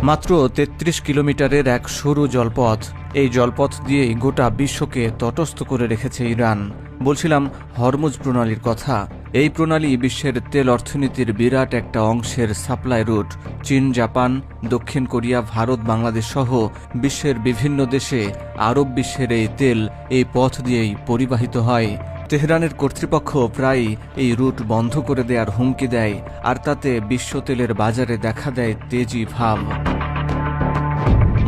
মাত্র ৩৩ কিলোমিটারের এক সরু জলপথ। এই জলপথ দিয়েই গোটা বিশ্বকে তটস্থ করে রেখেছে ইরান। বলছিলাম হরমুজ প্রণালীর কথা। এই প্রণালী বিশ্বের তেল অর্থনীতির বিরাট একটা অংশের সাপ্লাই রুট। চীন, জাপান, দক্ষিণ কোরিয়া, ভারত, বাংলাদেশ সহ বিশ্বের বিভিন্ন দেশে আরব বিশ্বের এই তেল এই পথ দিয়েই পরিবাহিত হয়। তেহরানের কর্তৃপক্ষ প্রায়ই এই রুট বন্ধ করে দেওয়ার হুমকি দেয়, আর তাতে বিশ্ব তেলের বাজারে দেখা দেয় তেজি ভাব।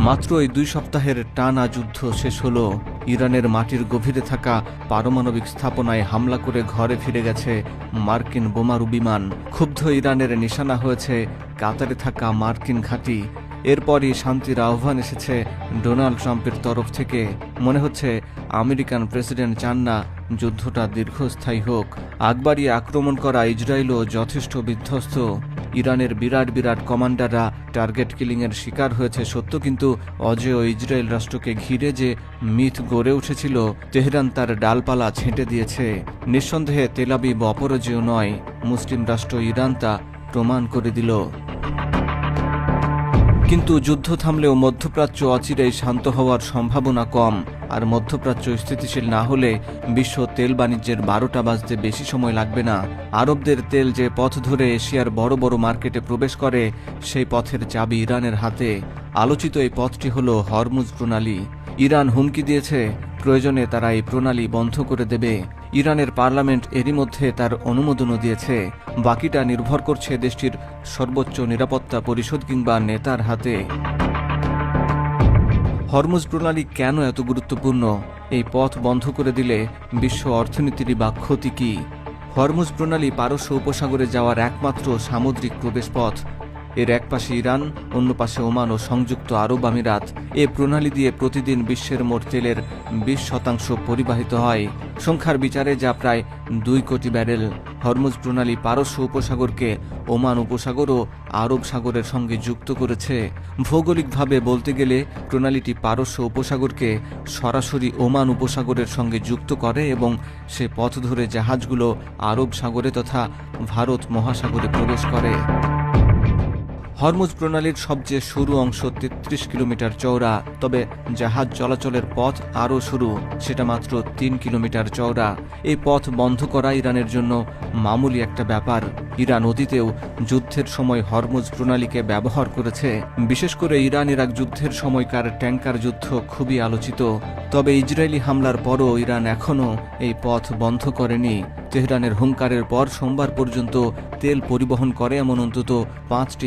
মাত্র এই 2 সপ্তাহের টানা যুদ্ধ শেষ হলো। ইরানের মাটির গভীরে থাকা পারমাণবিক স্থাপনায় হামলা করে ঘরে ফিরে গেছে মার্কিন বোমারু বিমান। ক্ষুব্ধ ইরানের নিশানা হয়েছে কাতারে থাকা মার্কিন ঘাঁটি। এরপরই শান্তির আহ্বান এসেছে ডোনাল্ড ট্রাম্পের তরফ থেকে। মনে হচ্ছে আমেরিকান প্রেসিডেন্ট চান না যুদ্ধটা দীর্ঘস্থায়ী হোক। আকবারিয়ে আক্রমণ করা ইসরায়েলও যথেষ্ট বিধ্বস্ত। ইরানের বিরাট কমান্ডাররা টার্গেট কিলিংয়ের শিকার হয়েছে সত্য, কিন্তু অজেয় ইসরায়েল রাষ্ট্রকে ঘিরে যে মিথ গড়ে উঠেছিল, তেহরান তার ডালপালা ছেঁটে দিয়েছে। নিঃসন্দেহে তেল আবিব অপরাজেয় নয়, মুসলিম রাষ্ট্র ইরান তা প্রমাণ করে দিল। কিন্তু যুদ্ধ থামলেও মধ্যপ্রাচ্য অচিরেই শান্ত হওয়ার সম্ভাবনা কম। আর মধ্যপ্রাচ্য স্থিতিশীল না হলে বিশ্ব তেল বাণিজ্যের 12টা বাজতে বেশি সময় লাগবে না। আরবদের তেল যে পথ ধরে এশিয়ার বড় বড় মার্কেটে প্রবেশ করে, সেই পথের চাবি ইরানের হাতে। আলোচিত এই পথটি হল হরমুজ প্রণালী। ইরান হুমকি দিয়েছে প্রয়োজনে তারা এই প্রণালী বন্ধ করে দেবে। ইরানের পার্লামেন্ট এরই মধ্যে তার অনুমোদনও দিয়েছে। বাকিটা নির্ভর করছে দেশটির সর্বোচ্চ নিরাপত্তা পরিষদ কিংবা নেতার হাতে। হরমুজ প্রণালী কেন এত গুরুত্বপূর্ণ? এই পথ বন্ধ করে দিলে বিশ্ব অর্থনীতিরই বা ক্ষতি কি? হরমুজ প্রণালী পারস্য উপসাগরে যাওয়ার একমাত্র সামুদ্রিক প্রবেশপথ। এর এক পাশে ইরান, অন্য পাশে ওমান ও সংযুক্ত আরব আমিরাত। এ প্রণালী দিয়ে প্রতিদিন বিশ্বের মোট তেলের 20% পরিবাহিত হয়। সংখ্যার বিচারে যা প্রায় 2 কোটি ব্যারেল। হরমুজ প্রণালী পারস্য উপসাগরকে ওমান উপসাগর ও আরব সাগরের সঙ্গে যুক্ত করেছে। ভৌগোলিকভাবে বলতে গেলে প্রণালীটি পারস্য উপসাগরকে সরাসরি ওমান উপসাগরের সঙ্গে যুক্ত করে এবং সে পথ ধরে জাহাজগুলো আরব সাগরে তথা ভারত মহাসাগরে প্রবেশ করে। হরমুজ প্রণালীর সবচেয়ে সরু অংশ 33 কিলোমিটার চওড়া, তবে জাহাজ চলাচলের পথ আরও সরু, সেটা মাত্র 3 কিলোমিটার চওড়া। এই পথ বন্ধ করা ইরানের জন্য মামুলি একটা ব্যাপার। ইরান অতীতেও যুদ্ধের সময় হরমুজ প্রণালীকে ব্যবহার করেছে। বিশেষ করে ইরান ইরাক যুদ্ধের সময়কার ট্যাঙ্কার যুদ্ধ খুবই আলোচিত। তবে ইসরায়েলি হামলার পরও ইরান এখনও এই পথ বন্ধ করেনি। তেহরানের হুঙ্কারের পর সোমবার পর্যন্ত তেল পরিবহন করে এমন অন্তত 5টি